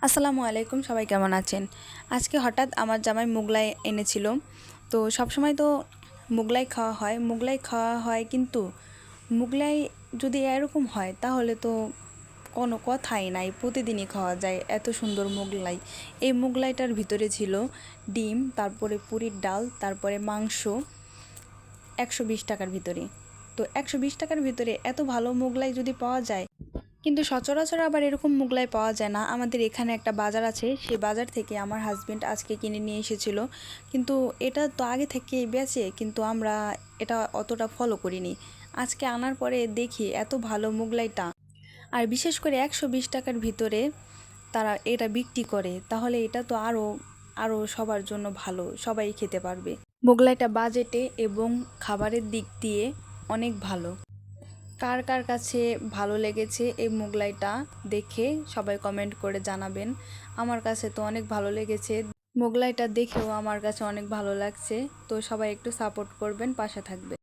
আসসালামু আলাইকুম, সবাই কেমন আছেন? আজকে হঠাৎ আমার জামাই মোগলাই এনেছিল। তো সবসময় তো মোগলাই খাওয়া হয় কিন্তু মোগলাই যদি এরকম হয় তাহলে তো কোনো কথাই নাই, প্রতিদিনই খাওয়া যায় এত সুন্দর মোগলাই। এই মোগলাইটার ভিতরে ছিল ডিম, তারপরে পুরির ডাল, তারপরে মাংস, 120 টাকার ভিতরে। তো 120 টাকার ভিতরে এত ভালো মোগলাই যদি পাওয়া যায়, কিন্তু সচরাচর আবার এরকম মোগলাই পাওয়া যায় না। আমাদের এখানে একটা বাজার আছে, সেই বাজার থেকে আমার হাজবেন্ড আজকে কিনে নিয়ে এসেছিল। কিন্তু এটা তো আগে থেকেই বেচে, কিন্তু আমরা এটা অতটা ফলো করিনি। আজকে আনার পরে দেখি এত ভালো মোগলাইটা, আর বিশেষ করে 120 টাকার ভিতরে তারা এটা বিক্রি করে, তাহলে এটা তো আরও আরও সবার জন্য ভালো, সবাই খেতে পারবে। মোগলাইটা বাজেটে এবং খাবারের দিক দিয়ে অনেক ভালো। কার কার কাছে ভালো লেগেছে এই মোগলাইটা দেখে সবাই কমেন্ট করে জানাবেন। আমার কাছে তো অনেক ভালো লেগেছে, মোগলাইটা দেখেও আমার কাছে অনেক ভালো লাগছে। তো সবাই একটু সাপোর্ট করবেন, পাশে থাকবেন।